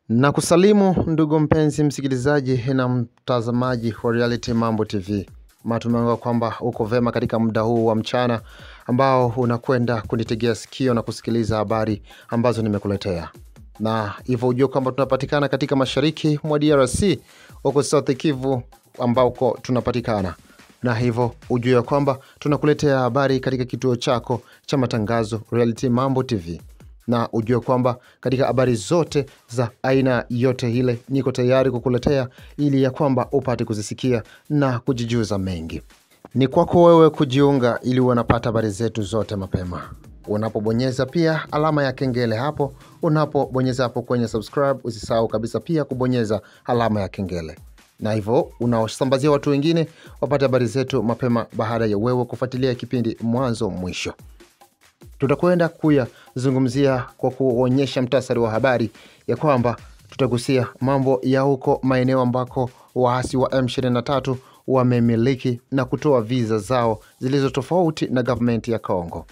Na kusalimu ndugu mpenzi msikilizaji na mtazamaji wa Reality Mambo TV. Matumaini kwamba uko vema katika muda huu wa mchana ambao unakwenda kunitegea sikio na kusikiliza habari ambazo nimekuletea. Na hivyo ujue kwamba tunapatikana katika mashariki mwa DRC, huko South Kivu ambako tunapatikana. Na hivyo ujue kwamba tunakuletea habari katika kituo chako cha matangazo Reality Mambo TV. Na ujue kwamba katika habari zote za aina yote ile niko tayari kukuletea ili ya kwamba upate kuzisikia na kujijuza mengi. Ni kwako wewe kujiunga ili unapata habari zetu zote mapema. Unapobonyeza pia alama ya kengele hapo, unapobonyeza hapo kwenye subscribe, usisahau kabisa pia kubonyeza alama ya kengele. Na hivyo unaosambazia watu wengine wapate habari zetu mapema baada ya wewe kufuatilia kipindi mwanzo mwisho. Tutakwenda kuyazungumzia kwa kuonyesha mtasari wa habari ya kwamba tutagusia mambo ya huko maeneo ambako waasi wa M23 wamemiliki na kutoa visa zao zilizo tofauti na government ya Kongo.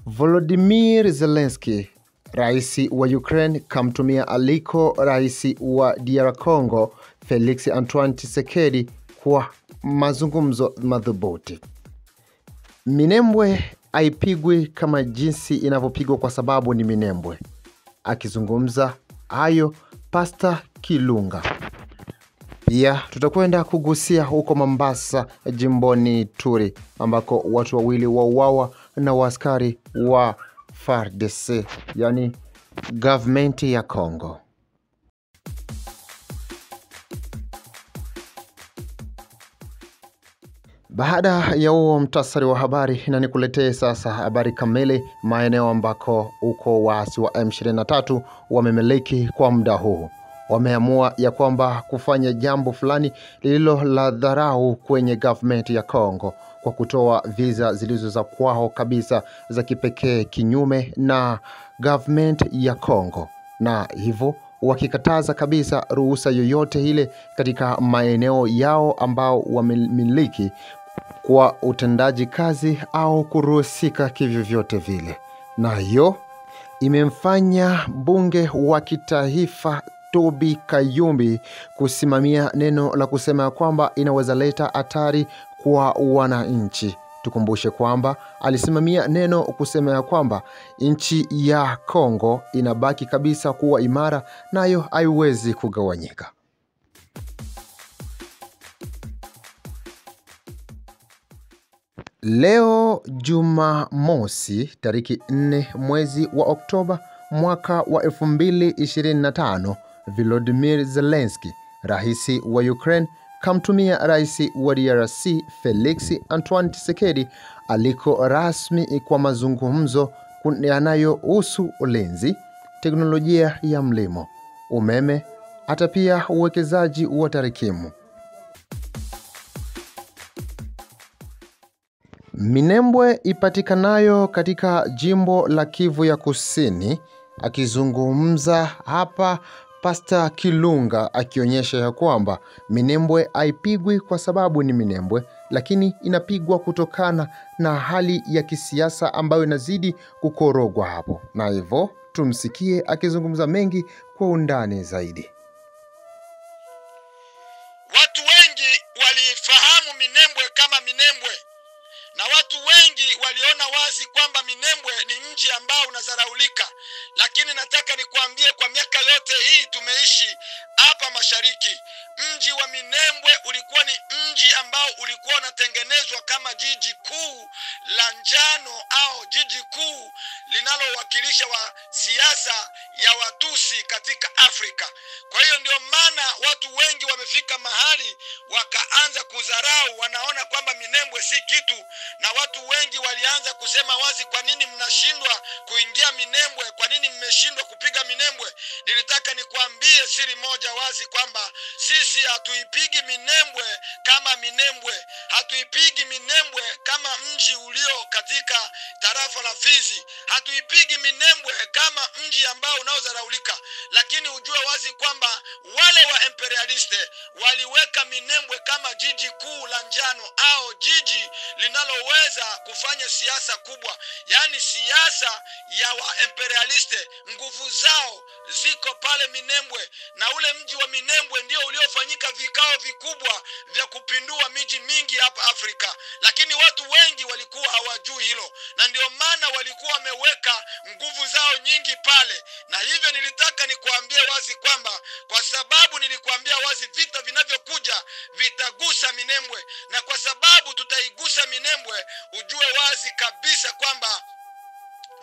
Volodymyr Zelensky, rais wa Ukraine, kamtumia aliko rais wa DR Congo Felix Antoine Tshisekedi kwa mazungumzo madhubuti. Minembwe haipigwi kama jinsi inavyopigwa kwa sababu ni Minembwe. Akizungumza hayo Pastor Kilunga. Pia tutakwenda kugusia huko Mombasa jimboni Ituri ambako watu wawili wauawa na waaskari wa FARDC, yani government ya Kongo. Baada ya huo mtasari wa habari, na nikuletee sasa habari kamili maeneo ambako uko waasi wa M23 wamemiliki kwa muda huu. Wameamua ya kwamba kufanya jambo fulani lililo la dharau kwenye government ya Kongo kwa kutoa visa zilizo za kwao kabisa za kipekee kinyume na government ya Kongo. Na hivyo wakikataza kabisa ruhusa yoyote ile katika maeneo yao ambao wamemiliki kwa utendaji kazi au kuruhusika kivyovyote vile. Na hiyo imemfanya bunge wa kitaifa Toby Kayumbi kusimamia neno la kusema kwamba inaweza leta hatari kwa wananchi. Tukumbushe kwamba alisimamia neno kusema kwamba nchi ya Kongo inabaki kabisa kuwa imara, nayo haiwezi kugawanyika. Leo Jumamosi tariki 4 mwezi wa Oktoba mwaka wa 2025, Volodymyr Zelensky, rais wa Ukraine, kamtumia rais wa DRC Felix Antoine Tshisekedi aliko rasmi kwa mazungumzo yanayohusu ulinzi, teknolojia ya mlimo, umeme, hata pia uwekezaji wa tarikimu. Minembwe ipatikanayo katika jimbo la Kivu ya Kusini. Akizungumza hapa Pastor Kilunga akionyesha ya kwamba Minembwe haipigwi kwa sababu ni Minembwe, lakini inapigwa kutokana na hali ya kisiasa ambayo inazidi kukorogwa hapo. Na hivyo tumsikie akizungumza mengi kwa undani zaidi. Watu wengi walifahamu Minembwe kama Minembwe, na watu wengi waliona wazi kwamba Minembwe ni mji ambao unazaraulika. Lakini nataka nikuambie, kwa miaka yote hii tumeishi hapa mashariki, mji wa Minembwe ulikuwa ni mji ambao ulikuwa unatengenezwa kama jiji kuu la njano au jiji kuu linalowakilisha wa siasa ya Watusi katika Afrika. Kwa hiyo ndio maana watu wengi wamefika mahali wakaanza kudharau, wanaona kwamba Minembwe si kitu, na watu wengi walianza kusema wazi, kwa nini mnashindwa kuingia Minembwe? Kwa nini mmeshindwa kupiga Minembwe? Nilitaka nikuambie siri moja wazi kwamba sisi hatuipigi Minembwe kama Minembwe, hatuipigi Minembwe kama mji ulio katika tarafa la Fizi, hatuipigi Minembwe kama mji ambao unaozaraulika. Lakini ujue wazi kwamba wale wa imperialiste waliweka Minembwe kama jiji kuu la njano au jiji linaloweza wameweza kufanya siasa kubwa, yani siasa ya imperialiste. Nguvu zao ziko pale Minembwe, na ule mji wa Minembwe ndio uliofanyika vikao vikubwa vya kupindua miji mingi hapa Afrika, lakini watu wengi walikuwa hawajui hilo, na ndio maana walikuwa wameweka nguvu zao nyingi pale. Na hivyo nilitaka nikuambie wazi kwamba, kwa sababu nilikuambia wazi vita vinavyokuja vitagusa Minembwe, na kwa sababu tutaigusa Minembwe, ujue wazi kabisa kwamba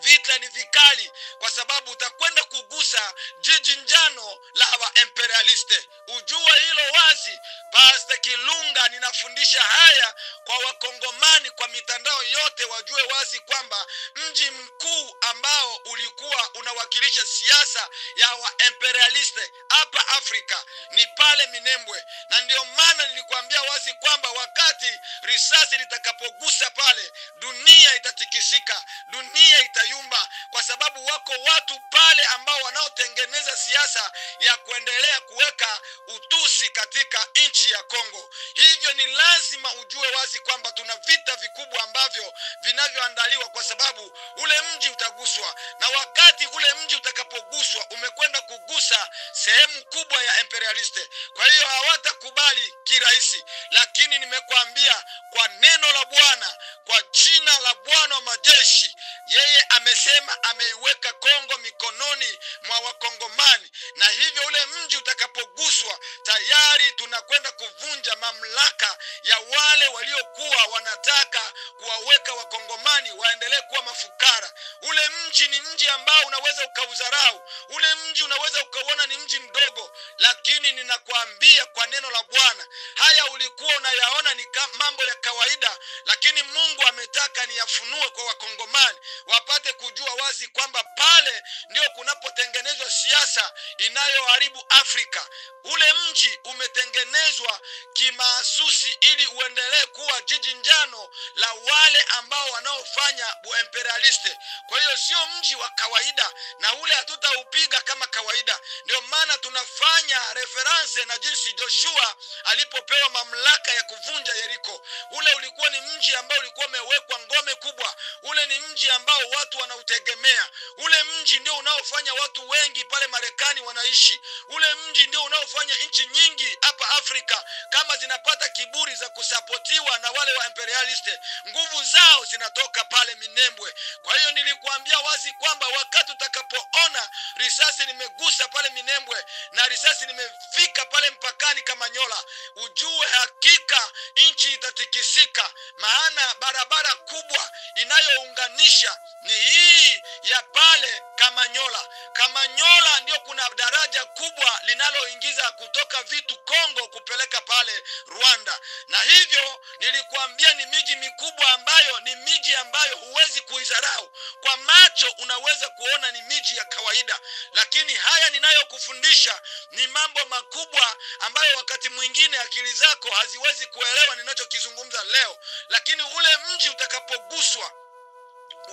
vita ni vikali, kwa sababu utakwenda kugusa jiji njano la wa imperialiste. Ujue hilo wazi. Pastor Kilunga ninafundisha haya kwa wakongomani kwa mitandao yote, wajue wazi kwamba mji mkuu ambao ulikuwa unawakilisha siasa ya wa imperialiste hapa Afrika ni pale Minembwe. Na ndio maana nilikwambia wazi kwamba wakati risasi litakapogusa pale, dunia itatikisika, dunia itayumba, kwa sababu wako watu pale ambao wanaotengeneza siasa ya kuendelea kuweka utusi katika nchi ya Kongo. Hivyo ni lazima ujue wazi kwamba tuna vita vikubwa ambavyo vinavyoandaliwa, kwa sababu ule mji utaguswa, na wakati ule mji utakapoguswa umekwenda kugusa sehemu kubwa ya imperialiste. Kwa hiyo hawatakubali kirahisi, lakini nimekuambia kwa neno la Bwana, kwa jina la Bwana wa majeshi, yeye amesema ameiweka Kongo mikononi mwa wakongomani, na hivyo ule mji utakapoguswa tayari tunakwenda kuvunja mamlaka ya wale waliokuwa wanataka kuwaweka wakongomani waendelee kuwa mafukara. Ule mji ni mji ambao unaweza ukaudharau, ule mji unaweza ukauona ni mji mdogo, lakini ninakuambia kwa neno la Bwana, haya ulikuwa unayaona ni mambo ya kawaida, lakini Mungu ametaka niyafunue kwa wakongomani wapate kujua wazi kwamba pale ndio kunapotengenezwa siasa inayoharibu Afrika. Ule mji umetengenezwa kimaasusi ili uendelee kuwa jiji njano la wale ambao wanaofanya imperialiste. Kwa hiyo sio mji wa kawaida, na ule hatutaupiga kama kawaida. Ndio maana tunafanya reference na jinsi Joshua alipopewa mamlaka ya kuvunja Yeriko. Ule ulikuwa ni mji ambao ulikuwa umewekwa ngome kubwa, ule ni mji ambao watu wanautegemea, ule mji ndio unaofanya watu wengi pale Marekani wanaishi, ule mji ndio unaofanya nchi nyingi hapa Afrika kama zinapata kiburi za kusapotiwa na wale wa imperialiste, nguvu zao zinatoka pale Minembwe. Kwa hiyo nilikuambia wazi kwamba wakati utakapoona risasi limegusa pale Minembwe na risasi limefika pale mpakani Kamanyola, ujue hakika nchi itatikisika, maana barabara kubwa inayounganisha ni hii ya pale Kamanyola. Kamanyola ndio kuna daraja kubwa linaloingiza kutoka vitu Kongo kupeleka pale Rwanda. Na hivyo nilikuambia ni miji mikubwa ambayo ni miji ambayo huwezi kuidharau. Kwa macho unaweza kuona ni miji ya kawaida, lakini haya ninayokufundisha ni mambo makubwa ambayo wakati mwingine akili zako haziwezi kuelewa ninachokizungumza leo. Lakini ule mji utakapoguswa,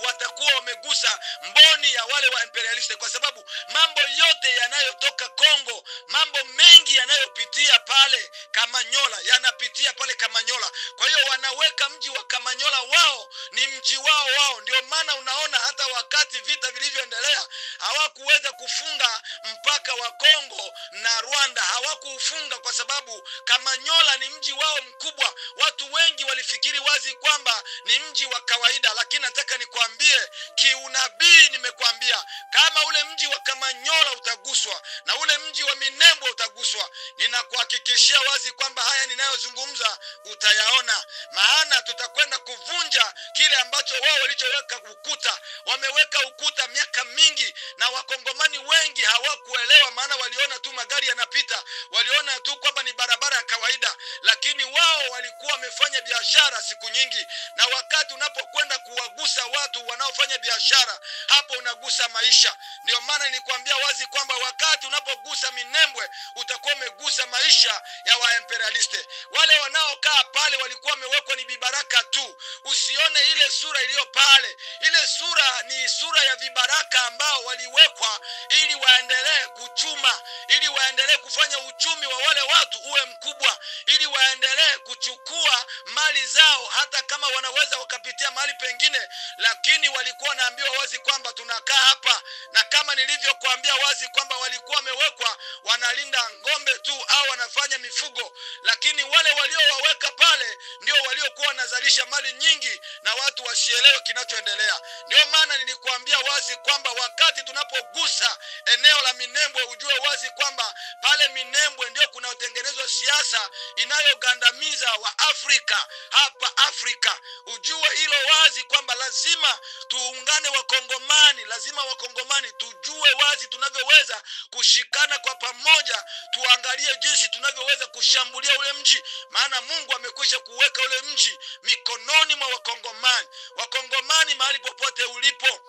watakuwa wamegusa mboni ya wale wa imperialiste, kwa sababu mambo yote yanayotoka Kongo, mambo mengi yanayopitia pale Kamanyola yanapitia pale Kamanyola. Kwa hiyo wanaweka mji wa Kamanyola wao ni mji wao. Ndio maana unaona hata wakati vita vilivyoendelea hawakuweza kufunga mpaka wa Kongo na Rwanda, hawakuufunga kwa sababu Kamanyola ni mji wao mkubwa. Watu wengi walifikiri wazi kwamba ni mji wa kawaida, lakini nataka nikwambie kiunabii, nimekwambia kama ule mji wa Kamanyola utaguswa na ule mji wa Minembwe utaguswa, ninakuhakikishia wazi kwamba haya ninayozungumza utayaona. Maana tutakwenda kuvunja kile ambacho wao walichoweka ukuta. Wameweka ukuta miaka mingi, na wakongomani wengi hawakuelewa, maana waliona tu magari yanapita, waliona tu kwamba ni barabara ya kawaida, lakini wao walikuwa wamefanya biashara siku nyingi. Na wakati unapokwenda kuwagusa watu watu wanaofanya biashara, hapo unagusa maisha. Ndio maana nilikwambia wazi kwamba wakati unapogusa Minembwe utakuwa umegusa maisha ya waimperaliste. Wale wanaokaa pale walikuwa wamewekwa ni vibaraka tu. Usione ile sura iliyo pale. Ile sura ni sura ya vibaraka ambao waliwekwa ili waendelee kuchuma, ili waendelee kufanya uchumi wa wale watu uwe mkubwa, ili waendelee kuchukua mali zao hata kama wanaweza wakapitia mahali pengine, lakini walikuwa naambiwa wazi kwamba tunakaa hapa. Na kama nilivyokuambia wazi kwamba walikuwa wamewekwa wanalinda ngombe tu au wanafanya mifugo, lakini wale waliowaweka pale ndio waliokuwa wanazalisha mali nyingi na watu wasielewe kinachoendelea. Ndio maana nilikuambia wazi kwamba wakati tunapogusa eneo la Minembwe ujue wazi kwamba pale Minembwe ndio kunaotengenezwa siasa inayogandamiza wa Afrika hapa Afrika. Ujue hilo wazi kwamba lazima tuungane Wakongomani, lazima Wakongomani tujue wazi tunavyoweza kushikana kwa pamoja, tuangalie jinsi tunavyoweza kushambulia ule mji, maana Mungu amekwisha kuweka ule mji mikononi mwa Wakongomani. Wakongomani mahali popote ulipo,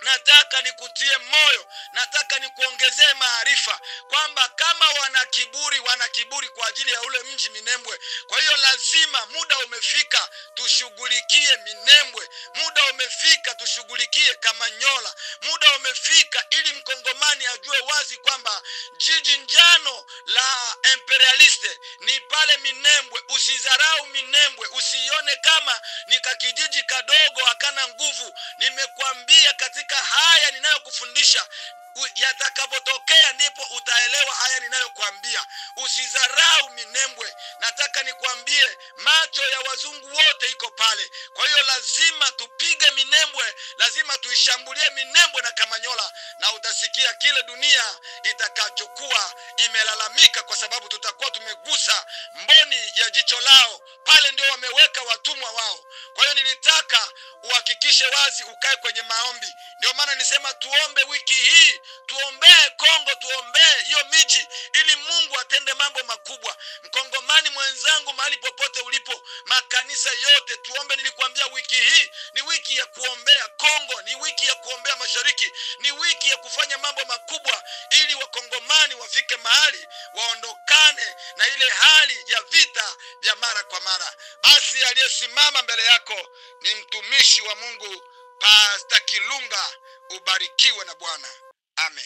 nataka nikutie moyo, nataka nikuongezee maarifa kwamba kama wana kiburi kwa ajili ya ule mji Minembwe. Kwa hiyo lazima muda umefika tushughulikie Minembwe, muda umefika tushughulikie Kamanyola, muda umefika ili Mkongomani ajue wazi kwamba jiji njano la imperialiste ni pale Minembwe. Usizarau Minembwe, usione kama ni kakijiji kadogo hakana nguvu. Nimekuambia katika haya ninayokufundisha, yatakapotokea ndipo utaelewa haya ninayokuambia. Usizarau Minembwe. Nataka nikwambie macho ya wazungu wote iko pale. Kwa hiyo lazima tupige Minembwe, lazima tuishambulie Minembwe na Kamanyola, na utasikia kile dunia itakachokuwa imelalamika, kwa sababu tutakuwa tumegusa mboni ya jicho lao. Pale ndio wameweka watumwa wao. Kwa hiyo nilitaka uhakikishe wazi, ukae kwenye maombi. Ndio maana nisema tuombe wiki hii, tuombee Kongo, tuombee hiyo miji ili Mungu atende mambo makubwa. Mkongomani mwenzangu mahali popote ulipo, makanisa yote tuombe. Nilikwambia wiki hii ni wiki ya kuombea Kongo, ni wiki ya kuombea mashariki, ni wiki ya kufanya mambo makubwa ili Wakongomani wafike mahali waondokane na ile hali ya vita vya mara kwa mara. Basi aliyesimama mbele yako ni mtumishi wa Mungu Pastor Kilunga. Ubarikiwe na Bwana. Amen.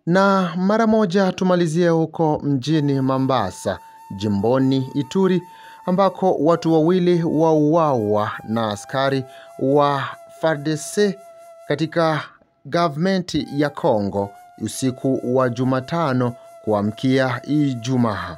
Na mara moja tumalizie huko mjini Mombasa, jimboni Ituri, ambako watu wawili wauawa na askari wa FARDC katika government ya Kongo usiku wa Jumatano kuamkia Ijumaa.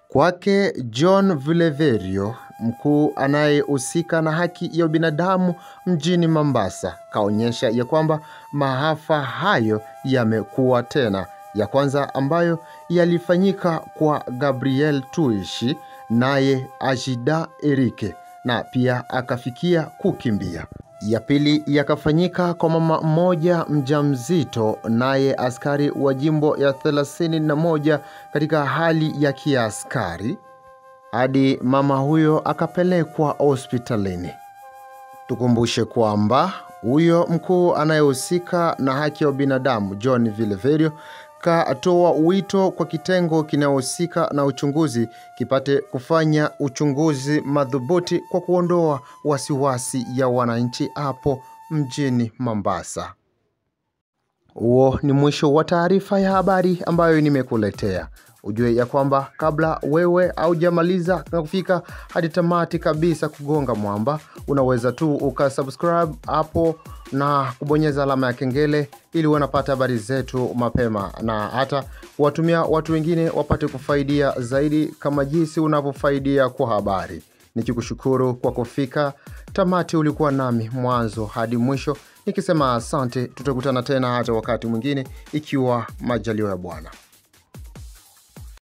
Kwake John Vileverio, mkuu anayehusika na haki ya binadamu mjini Mombasa, kaonyesha ya kwamba maafa hayo yamekuwa tena ya kwanza ambayo yalifanyika kwa Gabriel Tuishi naye Ajida Erike, na pia akafikia kukimbia. Ya pili yakafanyika kwa mama mmoja mjamzito naye askari wa jimbo ya 31 katika hali ya kiaskari hadi mama huyo akapelekwa hospitalini. Tukumbushe kwamba huyo mkuu anayehusika na haki ya binadamu John Vileverio katoa wito kwa kitengo kinachohusika na uchunguzi kipate kufanya uchunguzi madhubuti kwa kuondoa wasiwasi ya wananchi hapo mjini Mombasa. Huo ni mwisho wa taarifa ya habari ambayo nimekuletea. Ujue ya kwamba kabla wewe haujamaliza na kufika hadi tamati kabisa kugonga mwamba, unaweza tu ukasubscribe hapo na kubonyeza alama ya kengele ili wanapata habari zetu mapema, na hata watumia watu wengine wapate kufaidia zaidi kama jinsi unavyofaidia kwa habari. Nikikushukuru kwa kufika tamati, ulikuwa nami mwanzo hadi mwisho, nikisema asante. Tutakutana tena hata wakati mwingine ikiwa majaliwa ya Bwana.